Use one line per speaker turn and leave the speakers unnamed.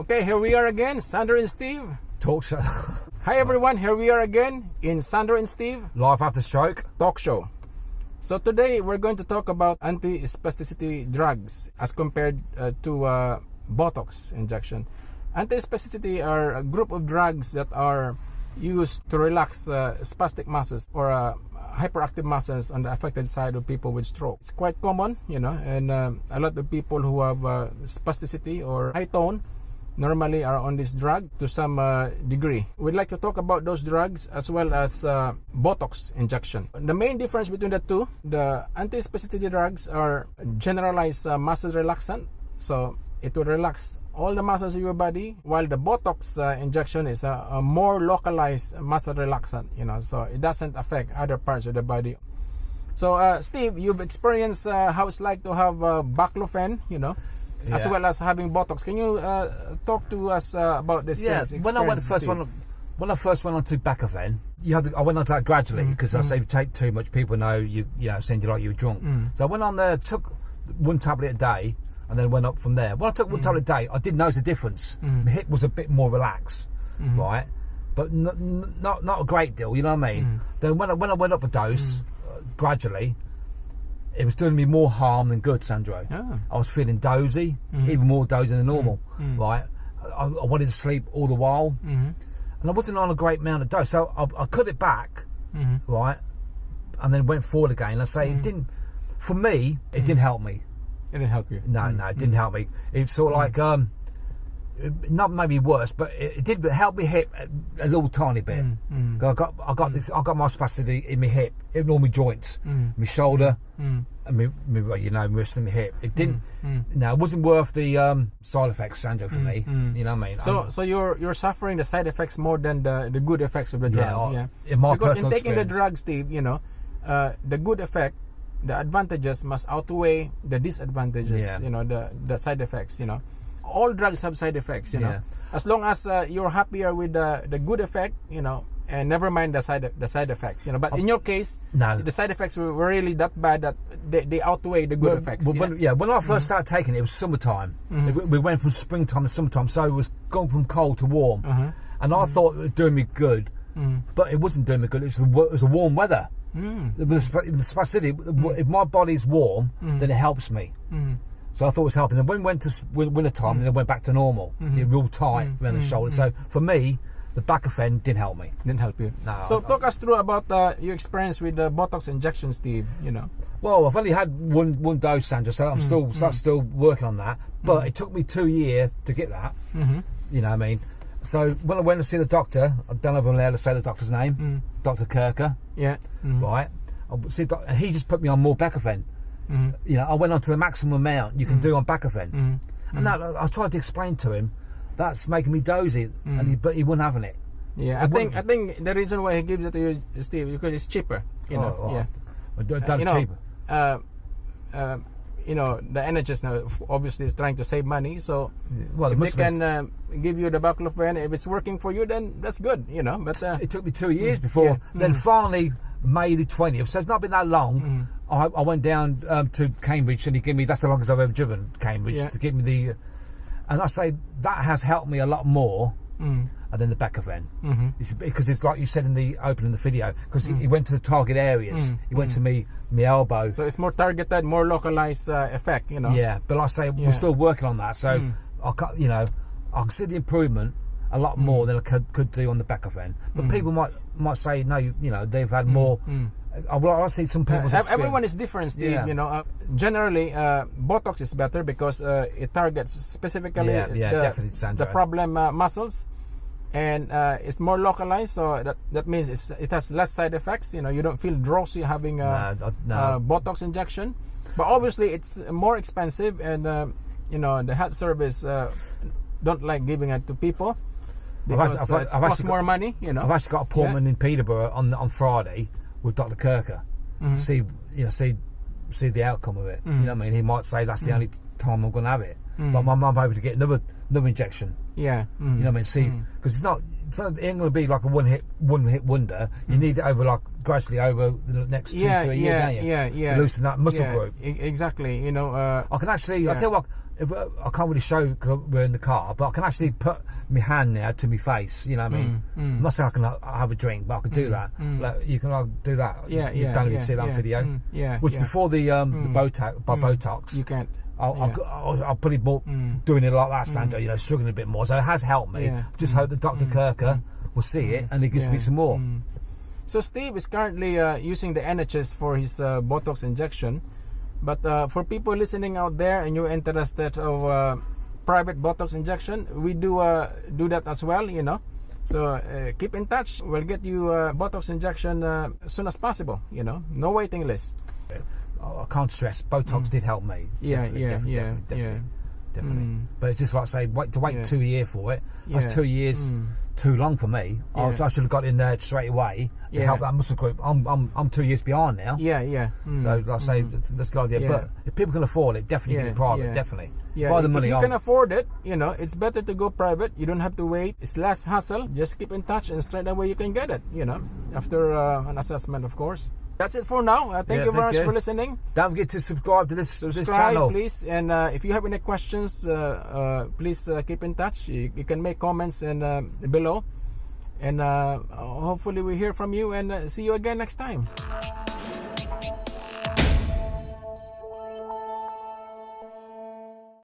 Okay, here we are again, Sandro and Steve.
Talk show.
Hi everyone, here we are again in Sandro and Steve
Life after stroke.
talk show. So today we're going to talk about anti-spasticity drugs as compared to Botox injection. Anti-spasticity are a group of drugs that are used to relax spastic muscles or hyperactive muscles on the affected side of people with stroke. It's quite common, and a lot of people who have spasticity or high tone normally are on this drug to some degree. We'd like to talk about those drugs as well as Botox injection. The main difference between the two, the anti-spasticity drugs are generalized muscle relaxant, so it will relax all the muscles of your body, while the Botox injection is a more localized muscle relaxant, so it doesn't affect other parts of the body. So Steve, you've experienced how it's like to have baclofen, as well as having Botox. Can you talk to us about this?
When I first went on to Baclofen, I went on to that gradually because I say if you take too much, people know you seem like you were drunk. So I went on there, took one tablet a day, and then went up from there. When I took one tablet a day, I did notice a difference. My hip was a bit more relaxed, right? But not a great deal, you know what I mean? Then when I went up a dose gradually, it was doing me more harm than good, Sandro. I was feeling dozy, even more dozy than normal, right? I wanted to sleep all the while, and I wasn't on a great amount of dose, so I cut it back, right, and then went forward again. I say it didn't, for me, it didn't help me.
It didn't help you?
No, it didn't help me. It's sort of like, not maybe worse, but it did help me hip a little tiny bit. I got my spasticity in my hip, in all my joints, my shoulder, and my wrist and my hip. It didn't. No, it wasn't worth the side effects, Sandro, for me. You know what I mean?
So you're suffering the side effects more than the good effects of the drug.
In my
because in
personal
taking the
experience.
drug, Steve, the good effect, the advantages must outweigh the disadvantages. The side effects. All drugs have side effects, as long as you're happier with the good effect, and never mind the side effects, but in your case, the side effects were really that bad that they outweigh the good effects.
When I first started taking it, it was summertime. We went from springtime to summertime, so it was going from cold to warm, and I thought it was doing me good, but it wasn't doing me good. It was a warm weather. The spasticity, if my body's warm, then it helps me. So I thought it was helping. And when we went to winter time, and it went back to normal. It real tight around the shoulder. So for me, the Baclofen didn't help me.
Didn't help you.
No.
So talk us through about your experience with the Botox injection, Steve.
Well, I've only had one dose, Sandra, so I'm still working on that. But it took me 2 years to get that. You know what I mean? So when I went to see the doctor, I don't know if I'm allowed to say the doctor's name, Dr. Kirker.
Yeah.
Right. And he just put me on more Baclofen. I went on to the maximum amount you can do on Baclofen, and that I tried to explain to him that's making me dozy, but he wasn't having it.
Yeah, I think the reason why he gives it to you, Steve, because it's cheaper.
Cheaper.
The NHS now obviously is trying to save money, so if they can give you the Baclofen, if it's working for you, then that's good. But
it took me 2 years before. Then finally, May the 20th. So it's not been that long. I went down to Cambridge, and he gave me. That's the longest I've ever driven Cambridge to give me the. And I say that has helped me a lot more than the Baclofen. Because it's like you said in the opening of the video. Because he went to the target areas. He went to me elbow.
So it's more targeted, more localized effect.
Yeah, but like I say, we're still working on that. So I can see the improvement a lot more than I could do on the Baclofen. But people might say no. They've had more. I see some people.
Everyone is different, Steve. Generally, Botox is better because it targets specifically the problem muscles, and it's more localized. So that means it has less side effects. You don't feel drowsy having a Botox injection. But obviously, it's more expensive, and the health service don't like giving it to people because it costs more money.
I've actually got an appointment in Peterborough on Friday with Dr. Kirker, see the outcome of it. You know what I mean? He might say that's the only time I'm going to have it, but I'm able to get another injection.
Yeah,
you know what I mean? See, because it ain't going to be like a one hit wonder. You need it over gradually over the next 2-3 years, to loosen that muscle group.
Exactly.
I can actually. I tell you what, I can't really show because we're in the car, but I can actually put my hand now to my face. You know what I mean? I'm not saying I can have a drink, but I can do that. Like, you can do that.
Yeah,
you don't even see that on video. Which before the Botox,
you can't.
I'll probably doing it like that, Sandro. You know, struggling a bit more. So it has helped me. Just hope that Dr. Kirker will see it and he gives me some more.
So Steve is currently using the NHS for his Botox injection. But for people listening out there and you're interested of private Botox injection, we do that as well, you know. So keep in touch. We'll get you Botox injection as soon as possible, you know. No waiting list.
I can't stress, Botox did help me. Definitely. But it's just like say, wait 2 years for it. That's 2 years too long for me. I should have got in there straight away to help that muscle group. I'm 2 years behind now. So like I say, that's a good idea. But if people can afford it, definitely get it private. Definitely.
Buy the money. If you can afford it, you know, it's better to go private. You don't have to wait. It's less hassle. Just keep in touch and straight away you can get it. You know, after an assessment, of course. That's it for now. Thank you very much for listening.
Don't forget to subscribe to this channel,
please. And if you have any questions, please keep in touch. You can make comments below. And hopefully we hear from you and see you again next time.